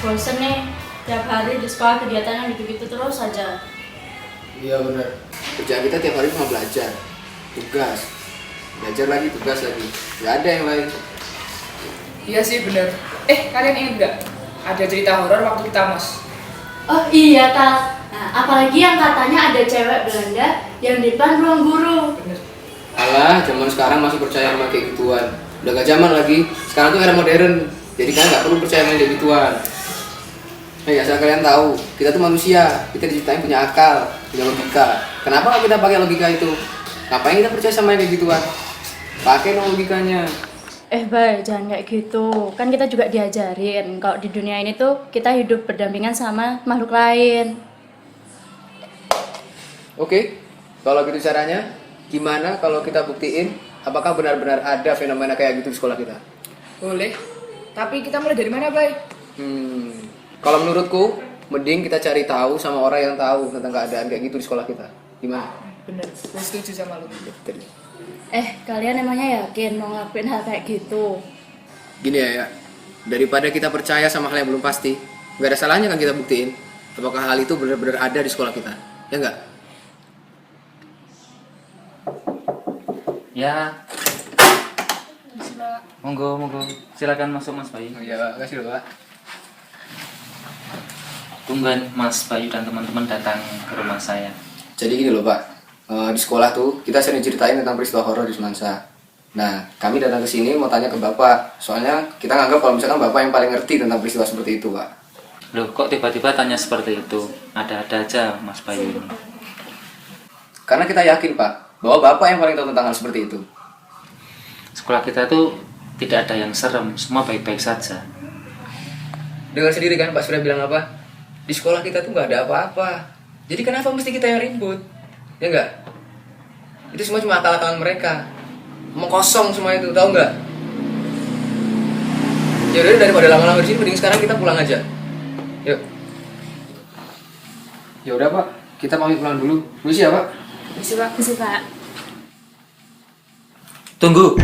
Bosen nih, tiap hari di sekolah kegiatannya gitu-gitu terus saja. Iya benar. Kerjaan kita tiap hari cuma belajar, tugas, belajar lagi, tugas lagi. Gak ada yang lain. Iya sih bener. Kalian ingat nggak? Ada cerita horor waktu kita mos. Oh iya Tal, nah, apalagi yang katanya ada cewek Belanda yang di depan ruang guru. Bener. Alah, zaman sekarang masih percaya sama kayak gituan. Udah gak zaman lagi. Sekarang tuh era modern. Jadi kalian gak perlu percaya sama kayak gituan. Asal kalian tahu, kita tuh manusia. Kita diciptain punya akal, punya logika. Kenapa gak kita pakai logika itu? Ngapain kita percaya sama yang kayak gituan? Pakai dong logikanya. Bay, jangan kayak gitu. Kan kita juga diajarin kalau di dunia ini tuh kita hidup berdampingan sama makhluk lain. Oke, kalau gitu caranya, gimana kalau kita buktiin apakah benar-benar ada fenomena kayak gitu di sekolah kita? Boleh. Tapi kita mulai dari mana, Bay? Kalau menurutku, mending kita cari tahu sama orang yang tahu tentang keadaan kayak gitu di sekolah kita. Gimana? Bener. Gue setuju sama lu. Betul. Kalian emangnya yakin mau ngelakuin hal kayak gitu? Gini ya, daripada kita percaya sama hal yang belum pasti, nggak ada salahnya kan kita buktiin apakah hal itu benar-benar ada di sekolah kita, ya nggak? Ya. Monggo, silakan masuk Mas Bayu. Oh iya, Pak. Makasih loh, Pak. Tungguin Mas Bayu dan teman-teman datang ke rumah saya. Jadi gini loh, Pak. Di sekolah tuh kita sering ceritain tentang peristiwa horor di Semansa. Nah, kami datang ke sini mau tanya ke Bapak. Soalnya kita nganggap kalau misalkan Bapak yang paling ngerti tentang peristiwa seperti itu, Pak. Loh, kok tiba-tiba tanya seperti itu? Ada-ada aja Mas Bayu ini. Karena kita yakin, Pak, bahwa Bapak yang paling tahu tentang hal seperti itu. Sekolah kita tuh tidak ada yang serem, semua baik-baik saja. Dengar sendiri kan Pak Surya bilang apa? Di sekolah kita tuh nggak ada apa-apa. Jadi kenapa mesti kita yang ribut? Ya nggak? Itu semua cuma akal-akalan mereka. Mau kosong semua itu, tahu nggak? Ya udah daripada lama-lama di sini, mending sekarang kita pulang aja. Yuk. Ya udah Pak, kita pamit pulang dulu. Misi ya Pak? Bisa, Pak. Bisa Pak. Tunggu.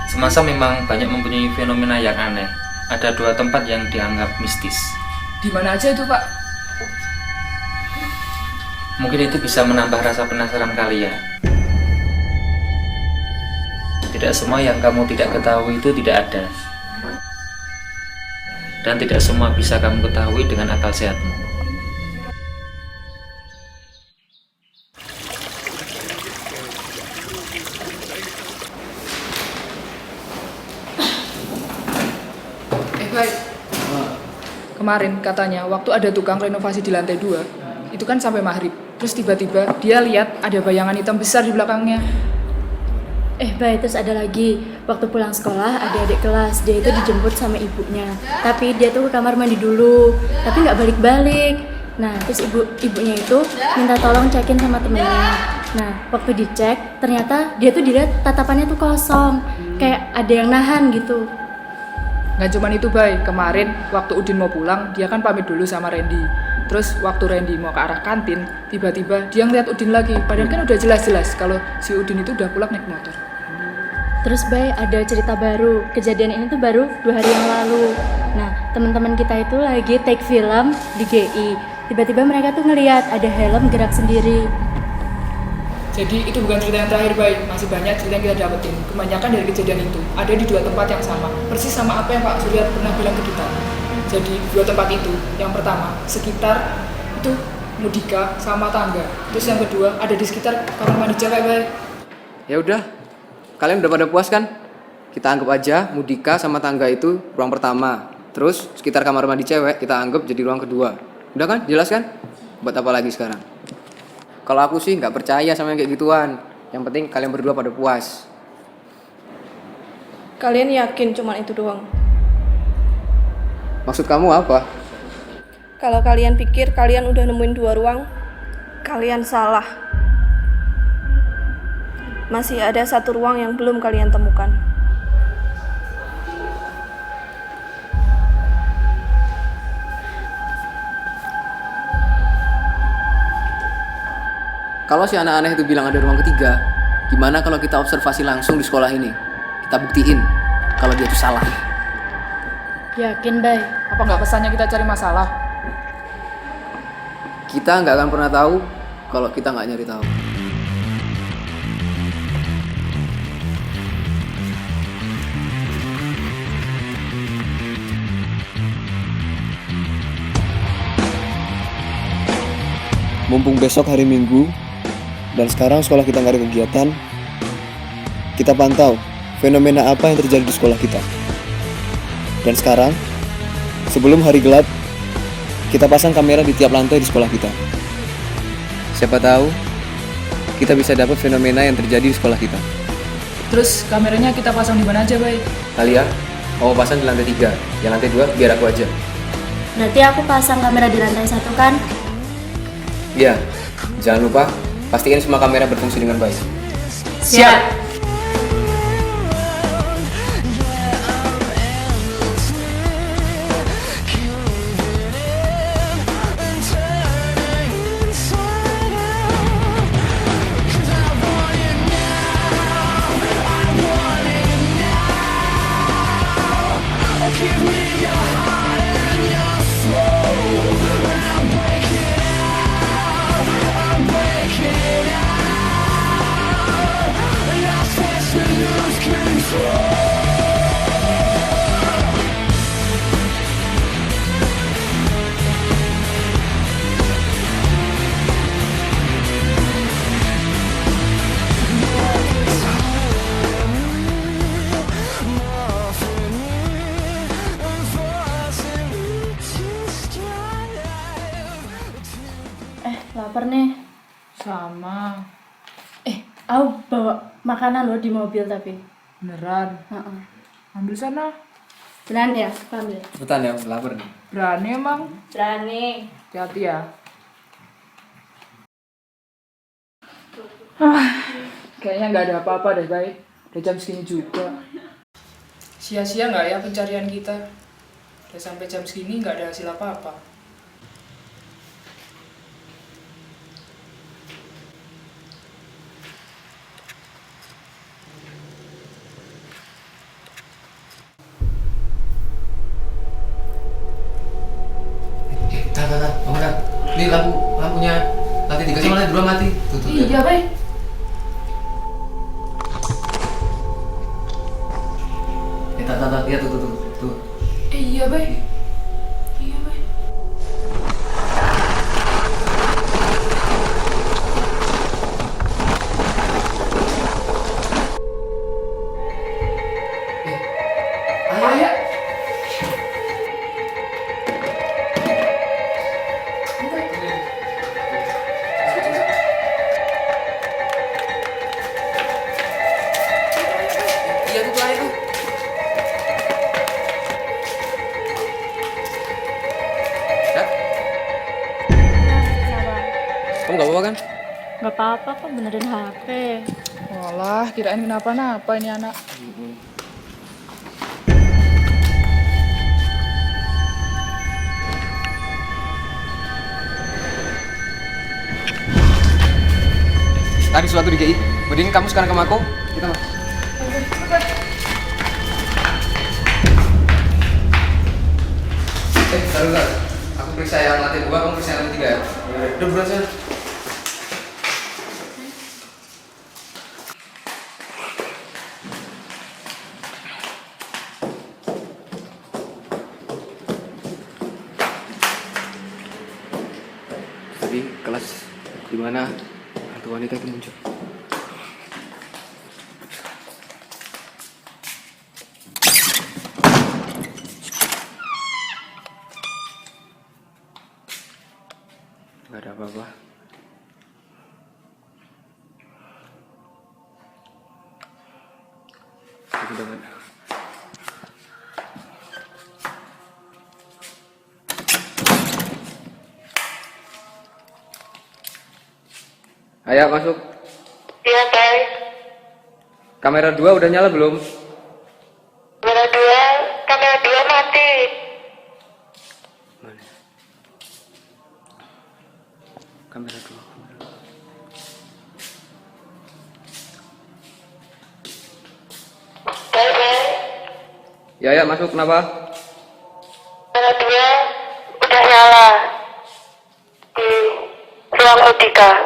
Semasa memang banyak mempunyai fenomena yang aneh. Ada 2 tempat yang dianggap mistis. Di mana aja itu, Pak? Mungkin itu bisa menambah rasa penasaran kalian. Tidak semua yang kamu tidak ketahui itu tidak ada. Dan tidak semua bisa kamu ketahui dengan akal sehatmu. Baik. Kemarin katanya waktu ada tukang renovasi di lantai 2, itu kan sampai maghrib. Terus tiba-tiba dia lihat ada bayangan hitam besar di belakangnya. Bay, terus ada lagi. Waktu pulang sekolah ada adik kelas, dia itu dijemput sama ibunya. Tapi dia tuh ke kamar mandi dulu, tapi nggak balik-balik. Nah, terus ibunya itu minta tolong cekin sama temennya. Nah, waktu dicek, ternyata dia tuh dilihat tatapannya tuh kosong, kayak ada yang nahan gitu. Nggak cuman itu, Bay. Kemarin waktu Udin mau pulang, dia kan pamit dulu sama Randy. Terus waktu Randy mau ke arah kantin, tiba-tiba dia ngeliat Udin lagi. Padahal kan udah jelas-jelas kalau si Udin itu udah pulang naik motor. Terus Bay, ada cerita baru. Kejadian ini tuh baru 2 hari yang lalu. Nah, teman-teman kita itu lagi take film di GI. Tiba-tiba mereka tuh ngeliat ada helm gerak sendiri. Jadi itu bukan cerita yang terakhir, Bay. Masih banyak cerita yang kita dapetin. Kebanyakan dari kejadian itu ada di 2 tempat yang sama. Persis sama apa yang Pak Surya pernah bilang ke kita. Jadi 2 tempat itu, yang pertama sekitar itu Mudika sama tangga. Terus yang kedua ada di sekitar kamar mandi cewek, Bay. Ya udah. Kalian udah pada puas kan? Kita anggap aja Mudika sama tangga itu ruang pertama. Terus sekitar kamar mandi cewek kita anggap jadi ruang kedua. Udah kan? Jelas kan? Buat apa lagi sekarang? Kalau aku sih nggak percaya sama yang kayak gituan. Yang penting kalian berdua pada puas. Kalian yakin cuma itu doang? Maksud kamu apa? Kalau kalian pikir kalian udah nemuin 2 ruang, kalian salah. Masih ada 1 ruang yang belum kalian temukan. Kalau si anak aneh itu bilang ada ruang ketiga, gimana kalau kita observasi langsung di sekolah ini? Kita buktiin kalau dia itu salah. Yakin, Bay? Apa nggak pesannya kita cari masalah? Kita nggak akan pernah tahu kalau kita nggak nyari tahu. Mumpung besok hari Minggu dan sekarang sekolah kita nggak ada kegiatan, kita pantau fenomena apa yang terjadi di sekolah kita. Dan sekarang, sebelum hari gelap, kita pasang kamera di tiap lantai di sekolah kita. Siapa tahu kita bisa dapat fenomena yang terjadi di sekolah kita. Terus kameranya kita pasang di mana aja, Bay? Kalian mau pasang di lantai 3, yang lantai 2 biar aku aja. Berarti aku pasang kamera di lantai 1 kan? Iya, jangan lupa pastiin semua kamera berfungsi dengan baik. Siap! Lapar nih. Sama. Aku bawa makanan loh di mobil tapi. Beneran. Heeh. Ambil sana. Beneran ya? Aku ambil. Cepetan ya, lapar nih. Berani emang. Berani. Hati-hati ya. Kayaknya nggak ada apa-apa deh, Bay. Udah jam segini juga. Sia-sia nggak ya pencarian kita? Udah sampai jam segini nggak ada hasil apa-apa. Bangun. Ini lampunya lantai 3 sama lantai 2 mati. Tuh, Iya, Bay. Iya tuh. Iya, Bay. Iya, Bay. Ayah. Iya tuh air tuh. Dak, kamu gak apa-apa kan? Gak apa-apa kok, benerin HP. Walah, kirain kenapa-napa ini anak. Tadi suatu di GI. Mending kamu sekarang ke Mako. Kita mas. Taruh. Aku periksa yang lantai 2, kamu periksa yang lantai 3 ya. Udah buruan sana. Tadi kelas di mana hantu wanita itu muncul? Gak ada apa-apa. Aku udah gak ada. Ayo masuk. Iya, baik. Kamera 2 udah nyala belum? Kamera 2 mati. Mana? Kamera 2. Baik, baik. Ya masuk, kenapa? Kamera 2 udah nyala di ruang Audica.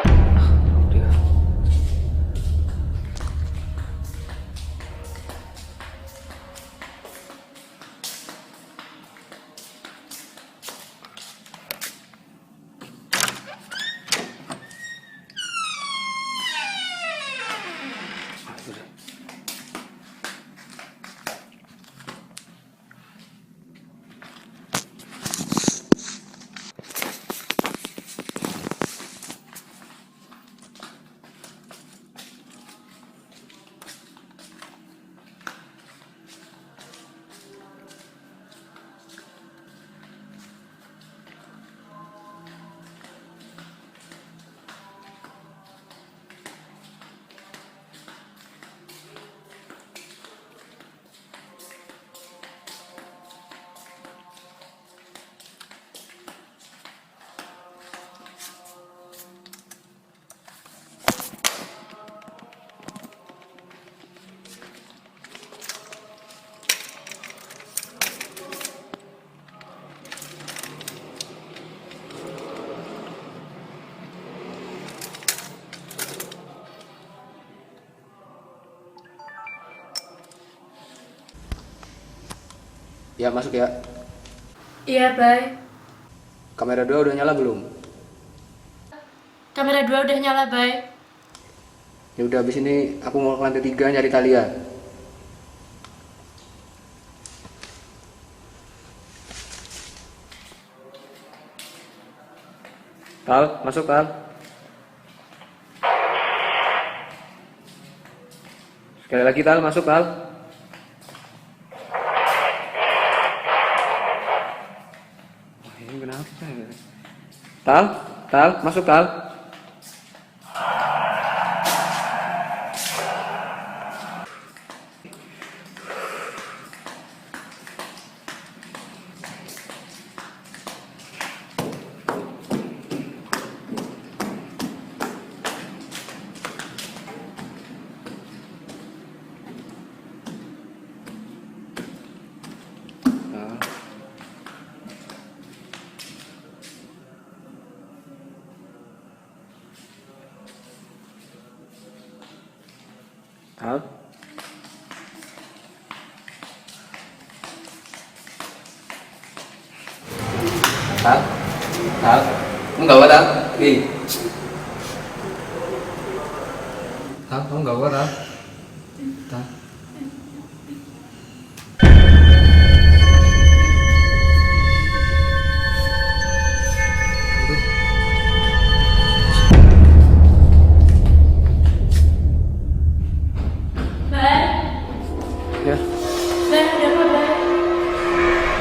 Ya, masuk ya. Iya, Bay. Kamera 2 udah nyala belum? Kamera 2 udah nyala, Bay. Ya udah, habis ini aku mau ke lantai 3 nyari Talia. Tal, masuk Tal. Sekali lagi Tal, masuk Tal. Wah, ini kenapa ya? Tal, masuk Tal. Tal. Tal. Tal. Kamu gak apa Tal? Nih. Tal, kamu gak apa Tal? Tal. Bay, Ya. Bay, ada apa, Bay?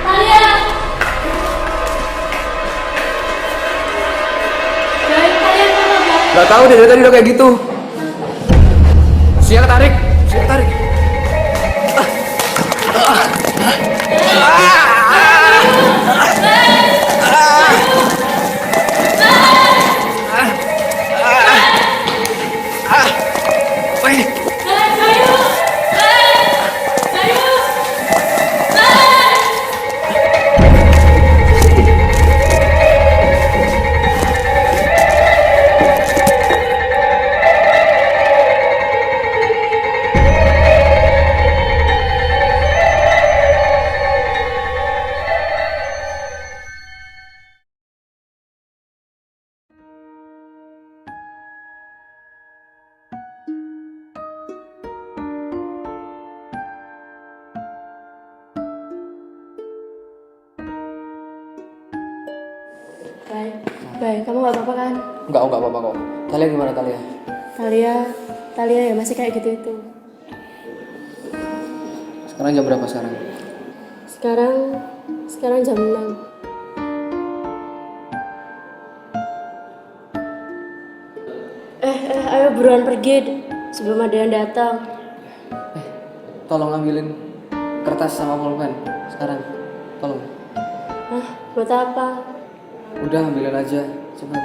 Talia! Bay, Talia apa, Bay? Gak tahu deh, dari tadi udah kayak gitu. Siap tarik. Bay, kamu gak apa-apa kan? Enggak apa-apa kok. Talia gimana Talia? Talia ya masih kayak gitu itu. Sekarang jam berapa sekarang? Sekarang jam 6. Ayo buruan pergi sebelum ada yang datang. Tolong ambilin kertas sama pulpen sekarang. Tolong. Hah, buat apa? Udah ambilin aja, cepat.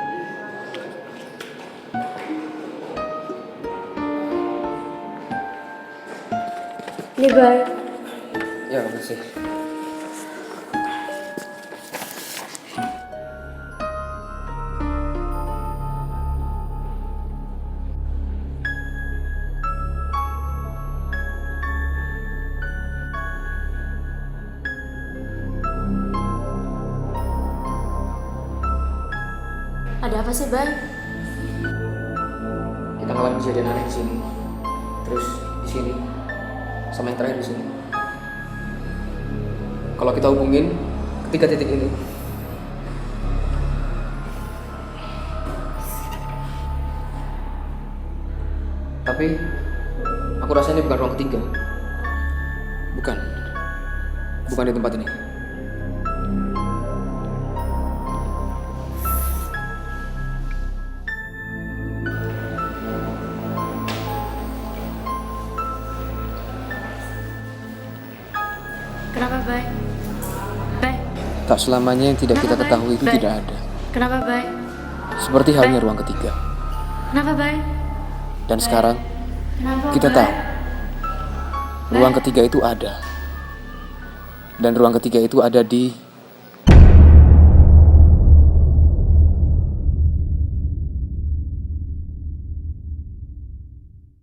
Ini Bay. Ya, makasih. Ada apa sih, Bay? Kita ngalamin kejadian aneh di sini. Terus di sini sama yang terakhir di sini. Kalau kita hubungin ketiga titik ini, tapi aku rasa ini bukan ruang ketiga. Bukan di tempat ini. Kenapa, Bay? Bay, Tak selamanya yang tidak kita Kenapa, Bay? ketahui itu Bay? tidak ada. kenapa, Bay? Seperti halnya ruang ketiga. Kenapa, Bay? Dan sekarang Kenapa, kita Bay? tahu ruang ketiga itu ada. Dan ruang ketiga itu ada di